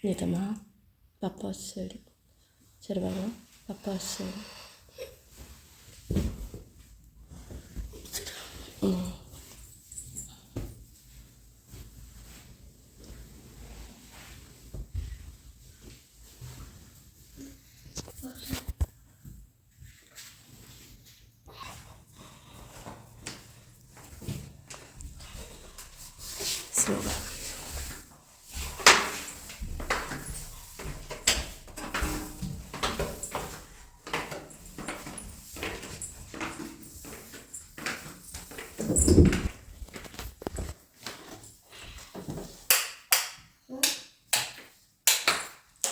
నిజమా? పప్ప వచ్చాడు. చెరవాడు పప్ప వచ్చాడు. స్లోగా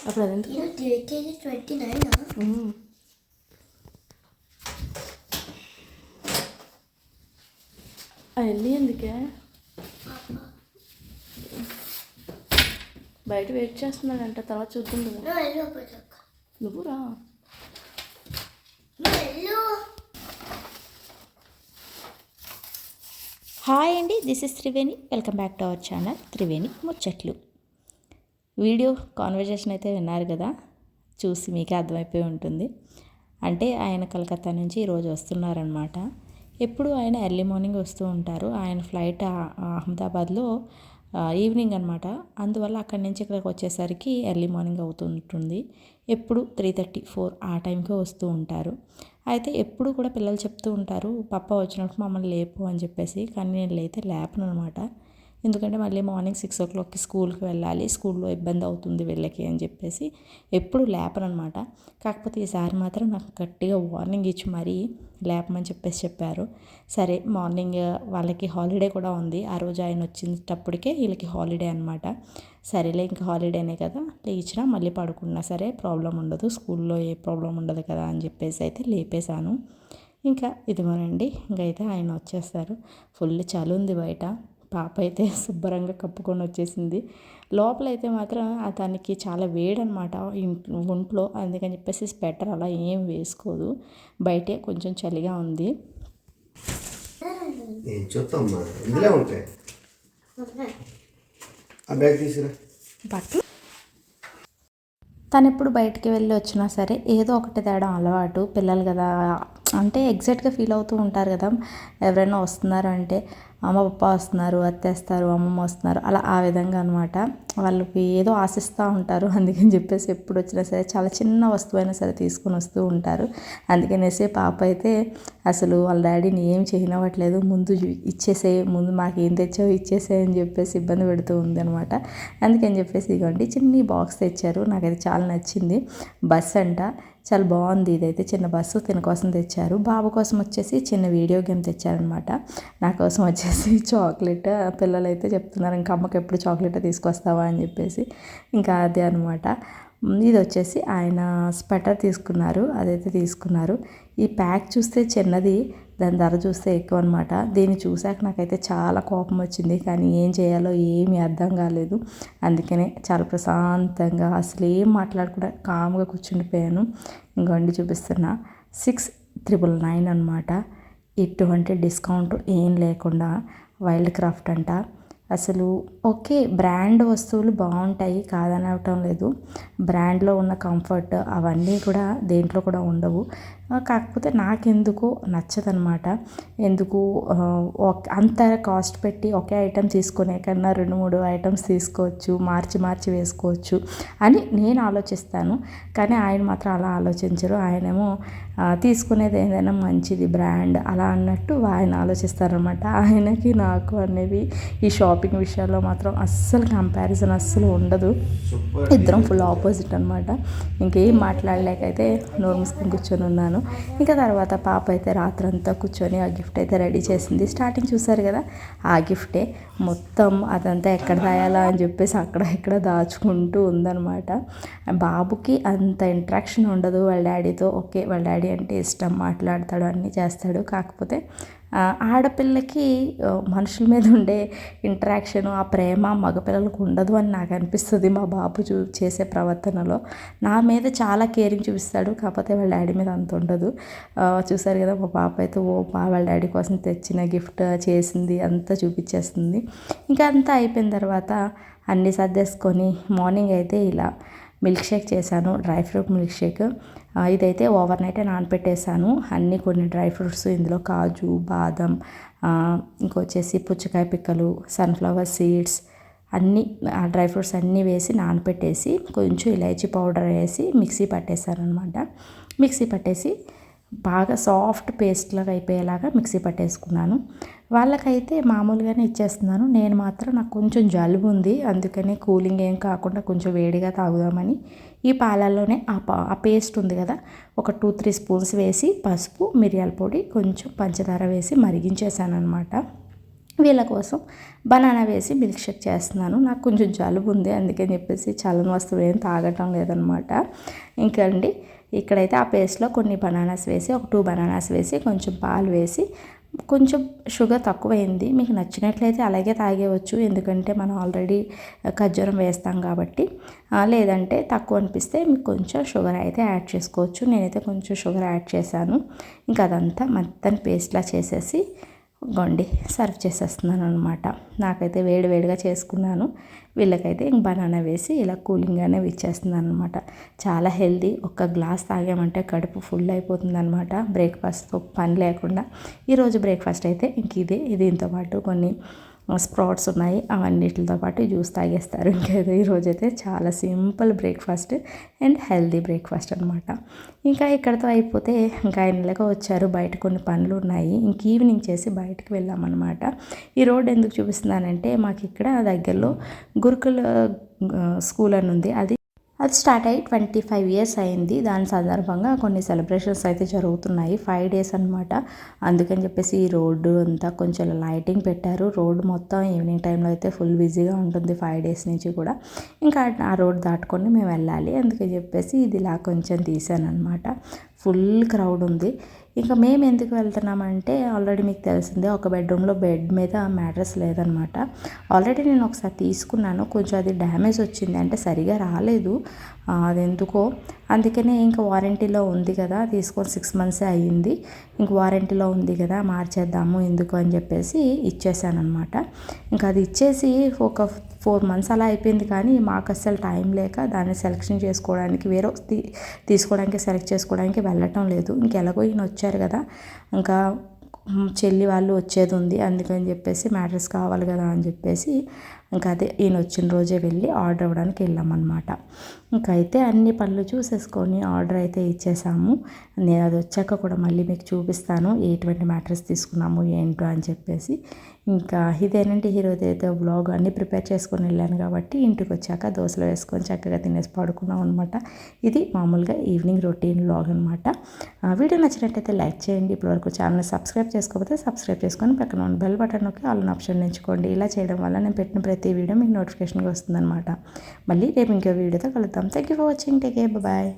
అప్పుడు అదెందుకు? 29 అవన్నీ ఎందుకే? బయట వెయిట్ చేస్తున్నాడంట, తర్వాత చూద్దాం కదా. నువ్వు రా. హాయ్ అండి, this is Triveni. Welcome back to our channel Triveni ముచ్చట్లు. వీడియో కాన్వర్జేషన్ అయితే విన్నారు కదా, చూసి మీకే అర్థమైపోయి ఉంటుంది. అంటే ఆయన కలకత్తా నుంచి ఈరోజు వస్తున్నారనమాట. ఎప్పుడు ఆయన ఎర్లీ మార్నింగ్ వస్తూ ఉంటారు. ఆయన ఫ్లైట్ అహ్మదాబాద్లో ఈవినింగ్ అనమాట. అందువల్ల అక్కడి నుంచి ఇక్కడికి వచ్చేసరికి ఎర్లీ మార్నింగ్ అవుతుంటుంది. ఎప్పుడు 3:30, 4 ఆ టైంకే వస్తూ ఉంటారు. అయితే ఎప్పుడు కూడా పిల్లలు చెప్తూ ఉంటారు, పప్ప వచ్చినప్పుడు మమ్మల్ని లేపు అని చెప్పేసి. కానీ నేను లేపను అనమాట. ఎందుకంటే మళ్ళీ మార్నింగ్ 6 o'clockకి స్కూల్కి వెళ్ళాలి, స్కూల్లో ఇబ్బంది అవుతుంది వీళ్ళకి అని చెప్పేసి ఎప్పుడు లేపను అనమాట. కాకపోతే ఈసారి మాత్రం నాకు గట్టిగా వార్నింగ్ ఇచ్చి మరీ లేపమని చెప్పారు. సరే, మార్నింగ్ వాళ్ళకి హాలిడే కూడా ఉంది. ఆ రోజు ఆయన వచ్చేటప్పటికే వీళ్ళకి హాలిడే అనమాట. సరేలే, ఇంకా హాలిడేనే కదా, లేచినా మళ్ళీ పడుకున్నా సరే ప్రాబ్లం ఉండదు, స్కూల్లో ఏ ప్రాబ్లం ఉండదు కదా అని చెప్పేసి అయితే లేపేశాను. ఇంకా ఇదిగోనండి, ఇంకైతే ఆయన వచ్చేస్తారు. ఫుల్ చలి ఉంది బయట. పాప అయితే శుభ్రంగా కప్పుకొని వచ్చేసింది. లోపలైతే మాత్రం దానికి చాలా వేడనమాట ఒంట్లో, అందుకని చెప్పేసి స్వెటర్ అలా ఏం వేసుకోదు. బయటే కొంచెం చలిగా ఉంది. బట్టలు తను ఎప్పుడు బయటికి వెళ్ళి వచ్చినా సరే ఏదో ఒకటి తేడం అలవాటు. పిల్లలు కదా, అంటే ఎగ్జాక్ట్గా ఫీల్ అవుతూ ఉంటారు కదా, ఎవరైనా వస్తున్నారు అంటే అమ్మ పప్ప వస్తున్నారు, అత్తేస్తారు, అమ్మమ్మ వస్తున్నారు, అలా ఆ విధంగా అనమాట. వాళ్ళకి ఏదో ఆశిస్తూ ఉంటారు. అందుకని చెప్పేసి ఎప్పుడు వచ్చినా సరే చాలా చిన్న వస్తువైనా సరే తీసుకొని వస్తూ ఉంటారు. అందుకనేసి పాప అయితే అసలు వాళ్ళ డాడీని ఏం చేయనివ్వట్లేదు. ముందు ఇచ్చేసే, ముందు మాకు ఏం తెచ్చావు ఇచ్చేసే అని చెప్పేసి ఇబ్బంది పెడుతూ ఉంది అనమాట. అందుకని చెప్పేసి ఇదిగోండి చిన్ని బాక్స్ తెచ్చారు. నాకైతే చాలా నచ్చింది. బస్ అంట, చాలా బాగుంది. ఇదైతే చిన్న బస్సు తిన కోసం తెచ్చారు. బాబు కోసం వచ్చేసి చిన్న వీడియో గేమ్ తెచ్చారనమాట. నా కోసం వచ్చేసి చాక్లెట్. పిల్లలు అయితే చెప్తున్నారు, ఇంకా అమ్మకి ఎప్పుడు చాక్లెట్ తీసుకొస్తావా అని చెప్పేసి. ఇంకా అదే అనమాట. ఇది వచ్చేసి ఆయన స్వెటర్ తీసుకున్నారు, అదైతే తీసుకున్నారు. ఈ ప్యాక్ చూస్తే చిన్నది, దాని ధర చూస్తే ఎక్కువ అనమాట. దీన్ని చూసాక నాకైతే చాలా కోపం వచ్చింది, కానీ ఏం చేయాలో ఏమీ అర్థం కాలేదు. అందుకనే చాలా ప్రశాంతంగా అసలు ఏం మాట్లాడకుండా కామ్గా కూర్చుండిపోయాను. ఇంకొండి చూపిస్తున్నా, 6,999 అనమాట. ఎటువంటి డిస్కౌంట్ ఏం లేకుండా. వైల్డ్ క్రాఫ్ట్ అంట. అసలు ఓకే, బ్రాండ్ వస్తువులు బాగుంటాయి, కాదనవటం లేదు. బ్రాండ్లో ఉన్న కంఫర్ట్ అవన్నీ కూడా దేంట్లో కూడా ఉండవు. కాకపోతే నాకెందుకో నచ్చదనమాట. ఎందుకు అంత కాస్ట్ పెట్టి ఒకే ఐటెం తీసుకునే కన్నా 2-3 ఐటమ్స్ తీసుకోవచ్చు, మార్చి వేసుకోవచ్చు అని నేను ఆలోచిస్తాను. కానీ ఆయన మాత్రం అలా ఆలోచించరు. ఆయనేమో తీసుకునేది ఏదైనా మంచిది బ్రాండ్ అలా అన్నట్టు ఆయన ఆలోచిస్తారనమాట. ఆయనకి నాకు అనేవి ఈ షాపింగ్ విషయాల్లో మాత్రం అస్సలు కంపారిజన్ అస్సలు ఉండదు. ఇద్దరం ఫుల్ ఆపోజిట్ అనమాట. ఇంకేం మాట్లాడలేకైతే నోరు మూసుకొని కూర్చొని ఉన్నాను. ఇంకా తర్వాత పాప అయితే రాత్రంతా కూర్చొని ఆ గిఫ్ట్ అయితే రెడీ చేసింది. స్టార్టింగ్ చూసారు కదా, ఆ గిఫ్టే మొత్తం అదంతా ఎక్కడ దాయాలా అని చెప్పేసి అక్కడ ఇక్కడ దాచుకుంటూ ఉందన్నమాట. బాబుకి అంత ఇంట్రాక్షన్ ఉండదు వాళ్ళ డాడీతో. ఓకే, వాళ్ళ డాడీ అంటే ఇష్టం, మాట్లాడతాడు, అన్నీ చేస్తాడు. కాకపోతే ఆడపిల్లకి మనుషుల మీద ఉండే ఇంటరాక్షన్, ఆ ప్రేమ మగపిల్లలకు ఉండదు అని నాకు అనిపిస్తుంది. మా బాబు చేసే ప్రవర్తనలో నా మీద చాలా కేరింగ్ చూపిస్తాడు, కాకపోతే వాళ్ళ డాడీ మీద అంత ఉండదు. చూసారు కదా, మా పాప అయితే వాళ్ళ డాడీ కోసం తెచ్చిన గిఫ్ట్ చేసింది అంతా చూపించేస్తుంది. ఇంకా అంతా అయిపోయిన తర్వాత అన్నీ సర్దేసుకొని మార్నింగ్ అయితే ఇలా మిల్క్ షేక్ చేశాను, డ్రై ఫ్రూట్ మిల్క్ షేక్. ఇదైతే ఓవర్ నైటే నానపెట్టేశాను. అన్నీ కొన్ని డ్రై ఫ్రూట్స్ ఇందులో కాజు, బాదం, ఇంకొచ్చేసి పుచ్చకాయ పిక్కలు, సన్ఫ్లవర్ సీడ్స్ అన్నీ డ్రై ఫ్రూట్స్ అన్నీ వేసి నానపెట్టేసి కొంచెం ఇలాచీ పౌడర్ వేసి మిక్సీ పట్టేశాను అనమాట. మిక్సీ పట్టేసి బాగా సాఫ్ట్ పేస్ట్ లాగా అయిపోయేలాగా మిక్సీ పట్టేసుకున్నాను. వాళ్ళకైతే మామూలుగానే ఇచ్చేస్తున్నాను. నేను మాత్రం నాకు కొంచెం జలుబు ఉంది, అందుకని కూలింగ్ ఏం కాకుండా కొంచెం వేడిగా తాగుదామని ఈ పాలల్లోనే ఆ పేస్ట్ ఉంది కదా, ఒక 2-3 స్పూన్స్ వేసి పసుపు, మిరియాల పొడి, కొంచెం పంచదార వేసి మరిగించేసాను అనమాట. వీళ్ళ కోసం బనానా వేసి మిల్క్ షేక్ చేస్తున్నాను. నాకు కొంచెం జలుబు ఉంది, అందుకని చెప్పేసి చల్లని వస్తువులు ఏం తాగటం లేదనమాట. ఇంకా అండి ఇక్కడైతే ఆ పేస్ట్లో కొన్ని బనానాస్ వేసి, ఒక 2 బనానాస్ వేసి, కొంచెం పాలు వేసి, కొంచెం షుగర్ తక్కువైంది. మీకు నచ్చినట్లయితే అలాగే తాగేయవచ్చు, ఎందుకంటే మనం ఆల్రెడీ ఖర్జూరం వేస్తాం కాబట్టి. లేదంటే తక్కువ అనిపిస్తే మీకు కొంచెం షుగర్ అయితే యాడ్ చేసుకోవచ్చు. నేనైతే కొంచెం షుగర్ యాడ్ చేశాను. ఇంకా అదంతా మొత్తం పేస్ట్లా చేసేసి గొండి సర్వ్ చేసేస్తున్నాను అనమాట. నాకైతే వేడివేడిగా చేసుకున్నాను. వీళ్ళకైతే ఇంక బనానా వేసి ఇలా కూలింగ్గానే ఇచ్చేస్తున్నాను అనమాట. చాలా హెల్దీ. ఒక్క గ్లాస్ తాగామంటే కడుపు ఫుల్ అయిపోతుంది అనమాట, బ్రేక్ఫాస్ట్తో పని లేకుండా. ఈరోజు బ్రేక్ఫాస్ట్ అయితే ఇంక దీంతో పాటు కొన్ని స్ప్రౌట్స్ ఉన్నాయి, అవన్నిటితో పాటు జ్యూస్ తాగేస్తారు. ఇంకేదో ఈరోజైతే చాలా simple breakfast and healthy breakfast అనమాట. ఇంకా ఇక్కడతో అయిపోతే ఇంకా ఆయనలాగా వచ్చారు, బయట కొన్ని పనులు ఉన్నాయి, ఇంక ఈవినింగ్ చేసి బయటకు వెళ్ళామన్నమాట. ఈ రోడ్ ఎందుకు చూపిస్తున్నానంటే మాకు ఇక్కడ దగ్గరలో గురుకుల స్కూల్ అని ఉంది, అది స్టార్ట్ అయ్యి 25 ఇయర్స్ అయింది. దాని సందర్భంగా కొన్ని సెలబ్రేషన్స్ అయితే జరుగుతున్నాయి, 5 days అనమాట. అందుకని చెప్పేసి ఈ రోడ్డు అంతా కొంచెం లైటింగ్ పెట్టారు. రోడ్డు మొత్తం ఈవినింగ్ టైంలో అయితే ఫుల్ బిజీగా ఉంటుంది 5 days నుంచి కూడా. ఇంకా ఆ రోడ్ దాటుకొని మేము వెళ్ళాలి, అందుకని చెప్పేసి ఇది ఇలా కొంచెం తీసాను అనమాట. ఫుల్ క్రౌడ్ ఉంది. ఇంకా మేము ఎందుకు వెళ్తున్నామంటే ఆల్రెడీ మీకు తెలిసిందే, ఒక బెడ్రూమ్లో బెడ్ మీద మ్యాట్రెస్ లేదనమాట. ఆల్రెడీ నేను ఒకసారి తీసుకున్నాను, కొంచెం అది డ్యామేజ్ వచ్చింది, అంటే సరిగా రాలేదు అది ఎందుకో. అందుకనే ఇంకా వారంటీలో ఉంది కదా, తీసుకొని 6 months అయ్యింది, ఇంక వారంటీలో ఉంది కదా మార్చేద్దాము ఎందుకు అని చెప్పేసి ఇచ్చేసాను అనమాట. ఇంకా అది ఇచ్చేసి ఒక 4 months అలా అయిపోయింది, కానీ మాకు అస్సలు టైం లేక దాన్ని సెలెక్షన్ చేసుకోవడానికి, వేరే తీసుకోవడానికి సెలెక్ట్ చేసుకోవడానికి వెళ్ళటం లేదు. ఇంకెలాగో ఈయన వచ్చారు కదా, ఇంకా చెల్లి వాళ్ళు వచ్చేది ఉంది, అందుకని చెప్పేసి మ్యాట్రెస్ కావాలి కదా అని చెప్పేసి ఇంకా అదే ఈయన వచ్చిన రోజే వెళ్ళి ఆర్డర్ ఇవ్వడానికి వెళ్ళామన్నమాట. ఇంకైతే అన్ని పనులు చూసేసుకొని ఆర్డర్ అయితే ఇచ్చేసాము. నేను అది వచ్చాక కూడా మళ్ళీ మీకు చూపిస్తాను ఎటువంటి మ్యాట్రెస్ తీసుకున్నాము ఏంటో అని చెప్పేసి. ఇంకా ఇదేనంటే ఈరోజు అయితే వ్లాగ్ అన్నీ ప్రిపేర్ చేసుకొని వెళ్ళాను కాబట్టి ఇంటికి వచ్చాక దోశలు వేసుకొని చక్కగా తినేసి పడుకున్నాం అనమాట. ఇది మామూలుగా ఈవినింగ్ రొటీన్ వ్లాగ్ అనమాట. వీడియో నచ్చినట్టయితే లైక్ చేయండి. ఇప్పటివరకు ఛానల్ సబ్స్క్రైబ్ చేసుకోకపోతే సబ్స్క్రైబ్ చేసుకొని పక్కన ఉన్న బెల్ బటన్ నొక్కి ఆల్ ఆప్షన్ ఎంచుకోండి. ఇలా చేయడం వల్ల నేను పెట్టిన ప్రతి వీడియో మీకు నోటిఫికేషన్గా వస్తుందన్నమాట. మళ్ళీ రేపు ఇంకో వీడియోతో కలుద్దాం. Thank you for watching. Take care, bye.